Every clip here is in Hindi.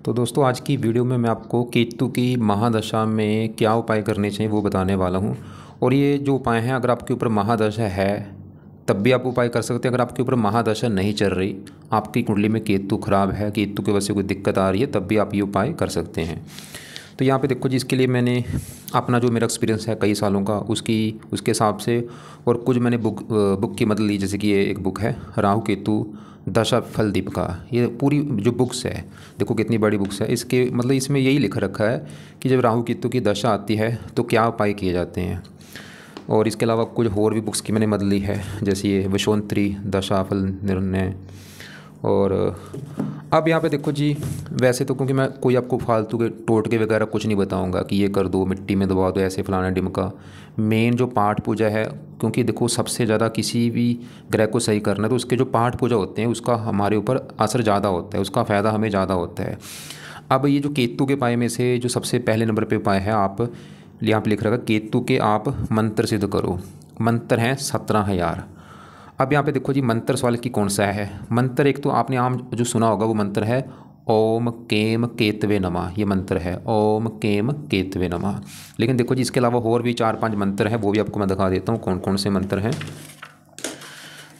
तो दोस्तों आज की वीडियो में मैं आपको केतु की महादशा में क्या उपाय करने चाहिए वो बताने वाला हूँ। और ये जो उपाय हैं अगर आपके ऊपर महादशा है तब भी आप उपाय कर सकते हैं। अगर आपके ऊपर महादशा नहीं चल रही, आपकी कुंडली में केतु खराब है, केतु की वजह से कोई दिक्कत आ रही है, तब भी आप ये उपाय कर सकते हैं। तो यहाँ पे देखो जी, इसके लिए मैंने अपना जो मेरा एक्सपीरियंस है कई सालों का उसके हिसाब से और कुछ मैंने बुक की मदद ली। जैसे कि ये एक बुक है राहु केतु दशा फल दीपिका, ये पूरी जो बुक्स है देखो कितनी बड़ी बुक्स है। इसके मतलब इसमें यही लिख रखा है कि जब राहु केतु की दशा आती है तो क्या उपाय किए जाते हैं। और इसके अलावा कुछ और भी बुक्स की मैंने मदद ली है, जैसे ये विषोंतरी दशा फल निर्णय। और अब यहाँ पे देखो जी, वैसे तो क्योंकि मैं कोई आपको फालतू के टोटके वगैरह कुछ नहीं बताऊंगा कि ये कर दो, मिट्टी में दबा दो, ऐसे फलाना डिमका। मेन जो पाठ पूजा है, क्योंकि देखो सबसे ज़्यादा किसी भी ग्रह को सही करना है तो उसके जो पाठ पूजा होते हैं उसका हमारे ऊपर असर ज़्यादा होता है, उसका फ़ायदा हमें ज़्यादा होता है। अब ये जो केतु के उपाय में से जो सबसे पहले नंबर पे उपाय है, आप यहाँ पे लिख रखा केतु के आप मंत्र सिद्ध करो। मंत्र हैं 17,000। अब यहाँ पे देखो जी, मंत्र सवाल की कौन सा है। मंत्र एक तो आपने आम जो सुना होगा वो मंत्र है ओम केम केतवे नमः, ये मंत्र है ओम केम केतवे नमः। लेकिन देखो जी, इसके अलावा और भी 4-5 मंत्र हैं, वो भी आपको मैं दिखा देता हूँ कौन कौन से मंत्र हैं।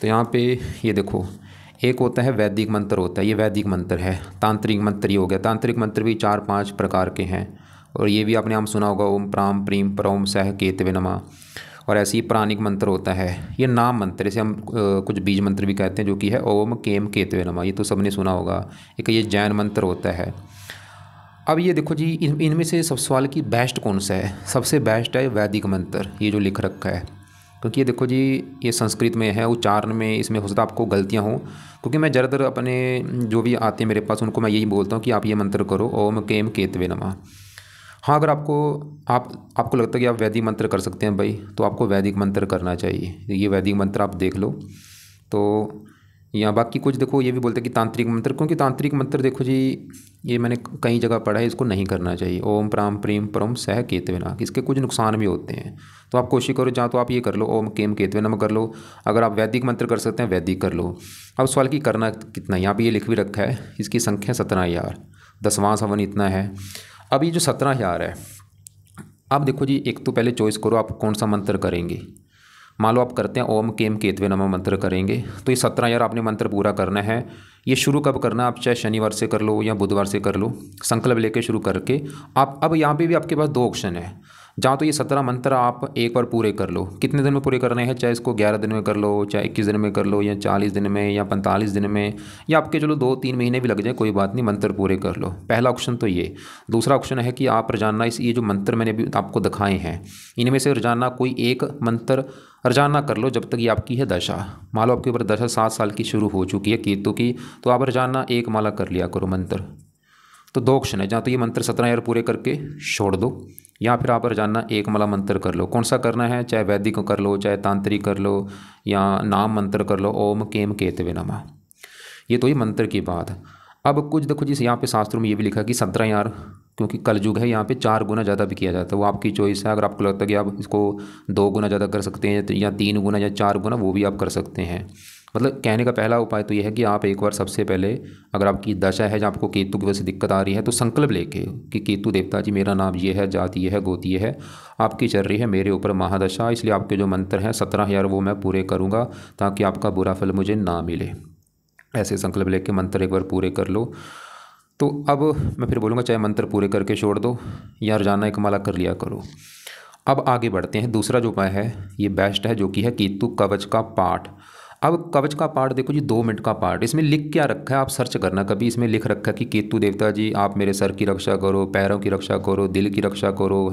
तो यहाँ पे ये देखो, एक होता है वैदिक मंत्र, होता है ये वैदिक मंत्र है। तांत्रिक मंत्र ये हो गया, तांत्रिक मंत्र भी 4-5 प्रकार के हैं और ये भी आपने आम सुना होगा ओम प्राम प्रीम परम सह केतवे नमः। और ऐसे ही प्राणिक मंत्र होता है, ये नाम मंत्र, इसे हम कुछ बीज मंत्र भी कहते हैं, जो कि है ओम केम केतवे नमः, ये तो सबने सुना होगा। एक ये जैन मंत्र होता है। अब ये देखो जी, इनमें से सब सवाल की बेस्ट कौन सा है। सबसे बेस्ट है वैदिक मंत्र, ये जो लिख रखा है। क्योंकि ये देखो जी, ये संस्कृत में है, उच्चारण में इसमें हो सकता है आपको गलतियाँ हों, क्योंकि मैं ज़्यादातर अपने जो भी आते हैं मेरे पास उनको मैं यही बोलता हूँ कि आप ये मंत्र करो ओम केम केतवे नमः। हाँ, अगर आपको लगता है कि आप वैदिक मंत्र कर सकते हैं भाई, तो आपको वैदिक मंत्र करना चाहिए। ये वैदिक मंत्र आप देख लो। तो या बाकी कुछ देखो, ये भी बोलते हैं कि तांत्रिक मंत्र, क्योंकि तांत्रिक मंत्र देखो जी, ये मैंने कई जगह पढ़ा है, इसको नहीं करना चाहिए। ओम प्राम प्रीम परम सह केतवे नमः, इसके कुछ नुकसान भी होते हैं। तो आप कोशिश करो, जहाँ तो आप ये कर लो ओम केम केतवे नमः कर लो। अगर आप वैदिक मंत्र कर सकते हैं वैदिक कर लो। अब सवाल की करना कितना, यहाँ पर ये लिख भी रखा है, इसकी संख्या 17,000, 10वां सवन इतना है। अब ये जो 17,000 है, अब देखो जी, एक तो पहले चॉइस करो आप कौन सा मंत्र करेंगे। मान लो आप करते हैं ओम केम केतवे नमः मंत्र करेंगे, तो ये 17,000 आपने मंत्र पूरा करना है। ये शुरू कब करना है, आप चाहे शनिवार से कर लो या बुधवार से कर लो, संकल्प लेके शुरू करके आप। अब यहाँ पे भी आपके पास 2 ऑप्शन है, जहाँ तो ये 17 मंत्र आप एक बार पूरे कर लो। कितने दिन में पूरे करने हैं, चाहे इसको 11 दिन में कर लो, चाहे 21 दिन में कर लो, या 40 दिन में, या 45 दिन में, या आपके चलो 2-3 महीने भी लग जाए, कोई बात नहीं, मंत्र पूरे कर लो। पहला ऑप्शन तो ये। दूसरा ऑप्शन है कि आप रोजाना ये जो मंत्र मैंने अभी आपको दिखाए हैं, इनमें से रोजाना कोई एक मंत्र रोजाना कर लो जब तक ये आपकी है दशा। मान लो आपके ऊपर दशा 7 साल की शुरू हो चुकी है केतु की, तो आप रोजाना एक माला कर लिया करो मंत्र। तो 2 ऑप्शन है, जहाँ तो ये मंत्र 17,000 पूरे करके छोड़ दो, या फिर आप रोजाना एक माला मंत्र कर लो। कौन सा करना है, चाहे वैदिक कर लो, चाहे तांत्रिक कर लो, या नाम मंत्र कर लो ओम केम केतवे नमः। ये तो ही मंत्र की बात। अब कुछ देखो जी, यहाँ पे शास्त्रों में ये भी लिखा कि 17,000, क्योंकि कलयुग है, यहाँ पे 4 गुना ज़्यादा भी किया जाता है, वो आपकी चॉइस है। अगर आपको लगता है कि आप इसको 2 गुना ज़्यादा कर सकते हैं या 3 गुना या 4 गुना, वो भी आप कर सकते हैं। मतलब कहने का पहला उपाय तो ये है कि आप एक बार सबसे पहले, अगर आपकी दशा है जहाँ आपको केतु की वजह से दिक्कत आ रही है, तो संकल्प लेके कि केतु देवता जी, मेरा नाम ये है, जाति ये है, गोती ये है, आपकी चल रही है मेरे ऊपर महादशा, इसलिए आपके जो मंत्र हैं 17,000 वो मैं पूरे करूँगा, ताकि आपका बुरा फल मुझे ना मिले। ऐसे संकल्प लेके मंत्र एक बार पूरे कर लो। तो अब मैं फिर बोलूँगा, चाहे मंत्र पूरे करके छोड़ दो या रोजाना एक माला कर लिया करो। अब आगे बढ़ते हैं, दूसरा जो उपाय है ये बेस्ट है, जो कि है केतु कवच का पाठ। अब कवच का पाठ देखो जी, 2 मिनट का पाठ। इसमें लिख क्या रखा है आप सर्च करना कभी, इसमें लिख रखा है कि केतु देवता जी आप मेरे सर की रक्षा करो, पैरों की रक्षा करो, दिल की रक्षा करो,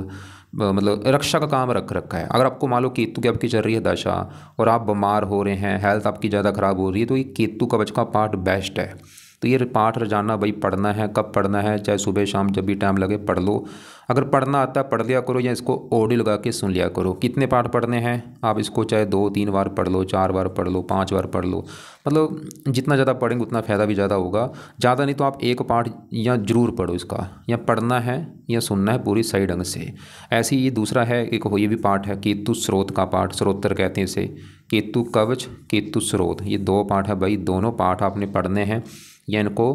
मतलब रक्षा का काम रख रखा है। अगर आपको मान लो केतु की आपकी चल रही है दशा और आप बीमार हो रहे हैं, हेल्थ आपकी ज़्यादा ख़राब हो रही है, तो ये केतु कवच का पाठ बेस्ट है। तो ये पाठ रोजाना भाई पढ़ना है। कब पढ़ना है, चाहे सुबह शाम जब भी टाइम लगे पढ़ लो। अगर पढ़ना आता है पढ़ लिया करो, या इसको ऑडियो लगा के सुन लिया करो। कितने पाठ पढ़ने हैं, आप इसको चाहे 2-3 बार पढ़ लो, 4 बार पढ़ लो, 5 बार पढ़ लो। मतलब जितना ज़्यादा पढ़ेंगे उतना फ़ायदा भी ज़्यादा होगा। ज़्यादा नहीं तो आप एक पाठ या ज़रूर पढ़ो इसका, या पढ़ना है या सुनना है पूरी सही ढंग से। ऐसे ही दूसरा है, एक हो ये भी पाठ है केतु स्रोत का पाठ, स्रोत्र कहते हैं इसे, केतु कवच केतु स्रोत, ये 2 पाठ है भाई। दोनों पाठ आपने पढ़ने हैं या इनको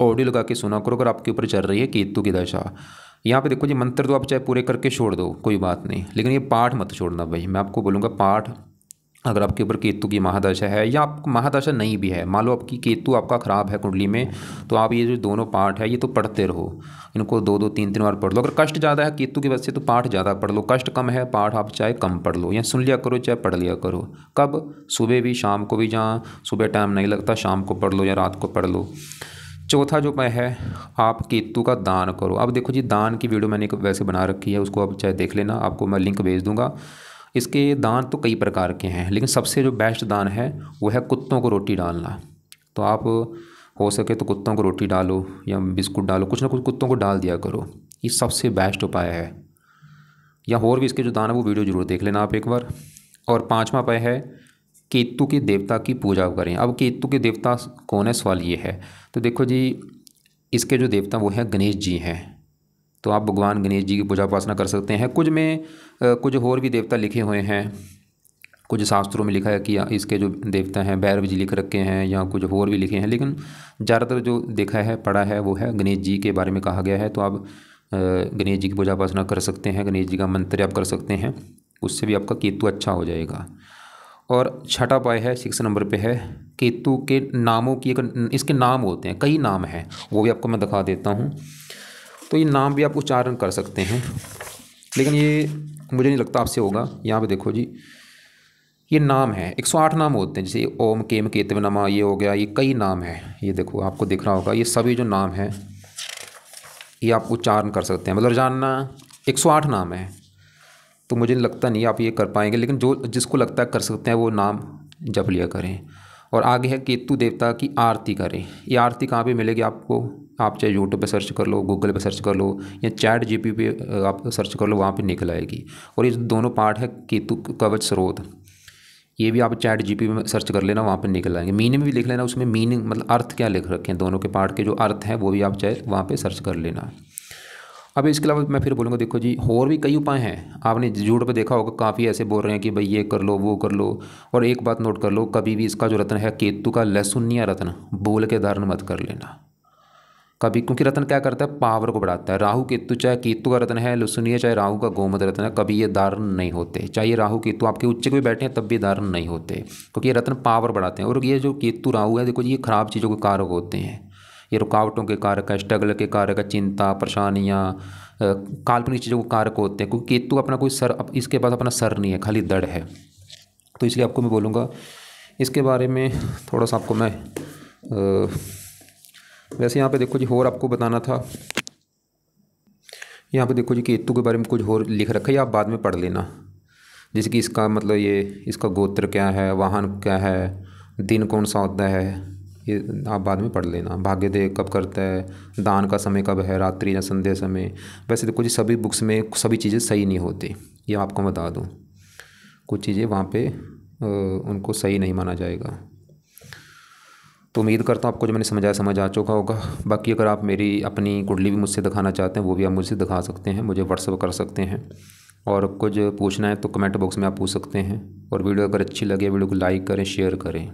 ऑडियो लगा के सुना करो अगर आपके ऊपर चल रही है केतु की दशा। यहाँ पे देखो जी, मंत्र तो आप चाहे पूरे करके छोड़ दो कोई बात नहीं, लेकिन ये पाठ मत छोड़ना भाई। मैं आपको बोलूँगा पाठ, अगर आपके ऊपर केतु की महादशा है या आपको महादशा नहीं भी है, मान लो आपकी केतु आपका ख़राब है कुंडली में, तो आप ये जो दोनों पाठ है ये तो पढ़ते रहो, इनको 2-2 3-3 बार पढ़ लो। अगर कष्ट ज़्यादा है केतु की वजह से तो पाठ ज़्यादा पढ़ लो, कष्ट कम है पाठ आप चाहे कम पढ़ लो, या सुन लिया करो चाहे पढ़ लिया करो। कब? सुबह भी शाम को भी, जहाँ सुबह टाइम नहीं लगता शाम को पढ़ लो या रात को पढ़ लो। चौथा जो उपाय है, आप केतु का दान करो। अब देखो जी, दान की वीडियो मैंने वैसे बना रखी है, उसको आप चाहे देख लेना, आपको मैं लिंक भेज दूंगा। इसके दान तो कई प्रकार के हैं, लेकिन सबसे जो बेस्ट दान है वो है कुत्तों को रोटी डालना। तो आप हो सके तो कुत्तों को रोटी डालो या बिस्कुट डालो, कुछ ना कुछ कुत्तों को डाल दिया करो, ये सबसे बेस्ट उपाय है। या और भी इसके जो दान है वो वीडियो ज़रूर देख लेना आप एक बार। और पाँचवा उपाय है, केतु के देवता की पूजा करें। अब केतु के देवता कौन है, सवाल ये है। तो देखो जी, इसके जो देवता वो हैं गणेश जी हैं, तो आप भगवान गणेश जी की पूजा उपासना कर सकते हैं। कुछ में कुछ और भी देवता लिखे हुए हैं, कुछ शास्त्रों में लिखा है कि इसके जो देवता हैं भैरव जी लिख रखे हैं, या कुछ और भी लिखे हैं, लेकिन ज़्यादातर जो देखा है पढ़ा है वो है गणेश जी के बारे में कहा गया है। तो आप गणेश जी की पूजा उपासना कर सकते हैं, गणेश जी का मंत्र आप कर सकते हैं, उससे भी आपका केतु अच्छा हो जाएगा। और छठा उपाय है, 6 नंबर पे है, केतु के नामों की इसके नाम होते हैं, कई नाम हैं, वो भी आपको मैं दिखा देता हूँ। तो ये नाम भी आप उच्चारण कर सकते हैं, लेकिन ये मुझे नहीं लगता आपसे होगा। यहाँ पे देखो जी, ये नाम है 108 नाम होते हैं, जैसे ओम केम केतव नमा ये हो गया, ये कई नाम हैं। ये देखो आपको दिख रहा होगा, ये सभी जो नाम हैं ये आप उच्चारण कर सकते हैं, मतलब जानना 108 नाम है। तो मुझे लगता नहीं आप ये कर पाएंगे, लेकिन जो जिसको लगता है कर सकते हैं वो नाम जप लिया करें। और आगे है, केतु देवता की आरती करें। ये आरती कहाँ पे मिलेगी आपको, आप चाहे यूट्यूब पे सर्च कर लो, गूगल पे सर्च कर लो, या चैट जीपीटी पे आप सर्च कर लो, वहाँ पे निकल आएगी। और ये दोनों पार्ट है केतु कवच स्रोत, ये भी आप चैट जीपीटी में सर्च कर लेना, वहाँ पे निकल आएंगे। मीनिंग भी लिख लेना, उसमें मीनिंग मतलब अर्थ क्या लिख रखे हैं, दोनों के पार्ट के जो अर्थ हैं वो भी आप चाहे वहाँ पर सर्च कर लेना। अब इसके अलावा मैं फिर बोलूँगा, देखो जी और भी कई उपाय हैं। आपने यूट्यूब पे देखा होगा, काफ़ी ऐसे बोल रहे हैं कि भाई ये कर लो वो कर लो। और एक बात नोट कर लो, कभी भी इसका जो रत्न है केतु का लहसुनिया रत्न बोल के धारण मत कर लेना कभी, क्योंकि रत्न क्या करता है, पावर को बढ़ाता है। राहु केतु चाहे केतु का रत्न है लहसुनिया, चाहे राहु का गोमत रत्न है, कभी ये धारण नहीं होते। चाहे राहु केतु आपके उच्च भी बैठे हैं तब भी धारण नहीं होते, क्योंकि ये रत्न पावर बढ़ाते हैं। और ये जो केतु राहु है, देखो जी, ये खराब चीज़ों के कारक होते हैं, ये रुकावटों के कारक है, स्ट्रगल के कारक है, चिंता परेशानियाँ काल्पनिक चीज़ों को कारक होते हैं। क्योंकि केतु अपना कोई सर, इसके पास अपना सर नहीं है, खाली दड़ है। तो इसलिए आपको मैं बोलूँगा इसके बारे में थोड़ा सा आपको मैं वैसे यहाँ पे देखो जी और आपको बताना था। यहाँ पे देखो जी, केतु के बारे में कुछ और लिख रखा है, आप बाद में पढ़ लेना। जैसे कि इसका मतलब ये, इसका गोत्र क्या है, वाहन क्या है, दिन कौन सा होता है, ये आप बाद में पढ़ लेना। भाग्योदय कब करता है, दान का समय कब है, रात्रि या संध्या समय। वैसे देखो जी, सभी बुक्स में सभी चीज़ें सही नहीं होती, ये आपको बता दूँ। कुछ चीज़ें वहाँ पे उनको सही नहीं माना जाएगा। तो उम्मीद करता हूँ आपको जो मैंने समझाया समझ आ चुका होगा। बाकी अगर आप मेरी अपनी कुंडली भी मुझसे दिखाना चाहते हैं वो भी आप मुझसे दिखा सकते हैं, मुझे व्हाट्सअप कर सकते हैं। और कुछ पूछना है तो कमेंट बॉक्स में आप पूछ सकते हैं। और वीडियो अगर अच्छी लगे वीडियो को लाइक करें, शेयर करें।